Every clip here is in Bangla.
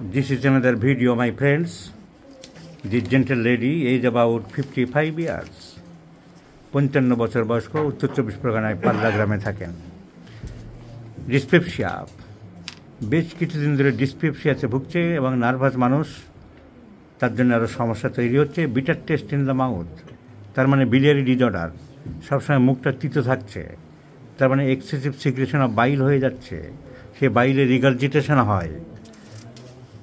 This is another video, my friends. This gentle lady is about 55 years. 55 বছর বয়স্ক, উত্তর 24 পরগনায় পাল্লা গ্রামে থাকেন। ডিসপেপসিয়া, বেশ কিছুদিন ধরে ডিসপেপসিয়াতে ভুগছে এবং নার্ভাস মানুষ, তার জন্য আরও সমস্যা তৈরি হচ্ছে। Bitter test in the mouth, তার মানে বিলিয়ারি ডিজঅর্ডার, সবসময় মুখটা তিতো থাকছে, তার মানে এক্সেসিভ সিক্রেশন অফ বাইল হয়ে যাচ্ছে, সে বাইলে রিগার্জিটেশন হয়,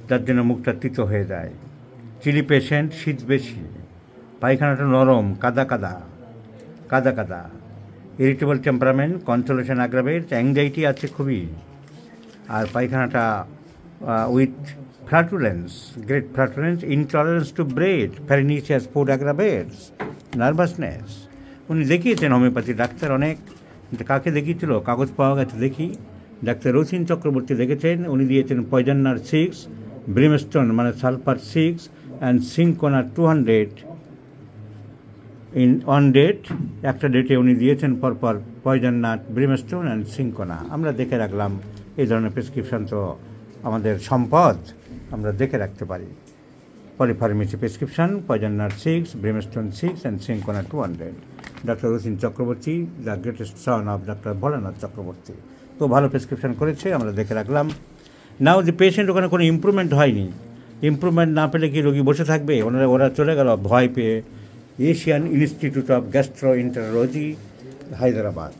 তার জন্য মুখটা তিতো হয়ে যায়। চিলি পেশেন্ট, শীত বেশি, পায়খানাটা নরম, কাদা কাদা কাদা কাদা, irritable temperament, consolation aggravate, anxiety আছে খুবই, আর পায়খানাটা with flatulence, great flatulence, intolerance to bread, farinaceous food aggravates, nervousness. উনি দেখিয়েছেন হোমিওপ্যাথি ডাক্তার অনেক, কাকে দেখিয়েছিল কাগজ পাওয়া গেছে দেখি, ডাক্তার রথীন চক্রবর্তী দেখেছেন। উনি দিয়েছেন পয়জনার 6, ব্রিমস্টোন মানে sulphur 6 and cinchona 200 in on date. একটা ডেটে উনি দিয়েছেন পরপর পয়জনার, ব্রিমস্টোন অ্যান্ড সিঙ্কোনা। আমরা দেখে রাখলাম, এই ধরনের প্রেসক্রিপশন তো আমাদের সম্পদ, আমরা দেখে রাখতে পারি। পলিফার্মেসি প্রেসক্রিপশন, পয়জনার 6, brimstone 6 and cinchona 200। Doctor Rathin Chakraborty, the greatest son of doctor Bholanath Chakraborty. তো ভালো প্রেসক্রিপশন করেছে, আমরা দেখে রাখলাম। নাও যে পেশেন্ট, ওখানে কোনো ইম্প্রুভমেন্ট হয়নি, ইম্প্রুভমেন্ট না পেলে কি রোগী বসে থাকবে? ওরা চলে গেল ভয় পেয়ে Asian institute of gastroenterology, Hyderabad.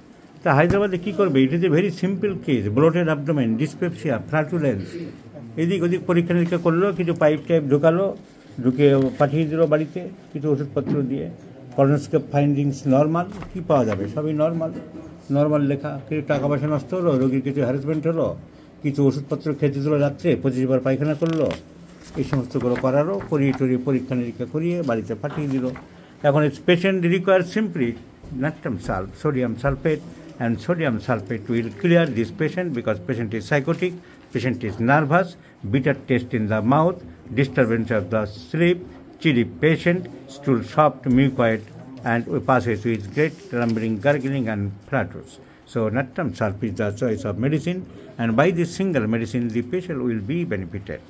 তা হায়দ্রাবাদে কী করবে? It is a very simple case, bloated abdomen, dyspepsia, ফ্ল্যাটুলেন্স। এদিক ওদিক পরীক্ষা নিরীক্ষা করলো, কিছু পাইপ টাইপ ঢোকালো, ঢুকে পাঠিয়ে দিল বাড়িতে কিছু ওষুধপত্র দিয়ে। কলোনোস্কোপ ফাইন্ডিংস নর্মাল, কী পাওয়া যাবে? সবই নর্মাল লেখা। কিছু টাকা পয়সা নষ্ট হলো, রোগীর কিছু হ্যারাসমেন্ট হলো, কিছু ওষুধপত্র খেতে দিল রাত্রে, 25 বার পায়খানা করলো, এই সমস্তগুলো করারও করিয়ে টরিয়ে পরীক্ষা নিরীক্ষা করিয়ে বাড়িতে পাঠিয়ে দিল। এখন patient require simply natrium salt, sodium sulfate, and sodium sulfate will clear this patient because patient is psychotic, patient is nervous, bitter taste in the mouth, disturbance of the sleep, chilly patient, stool soft, mucoid, and passes with great rumbling, gurgling, and flutters. So natrium salt is the choice of medicine, and by this single medicine the patient will be benefited.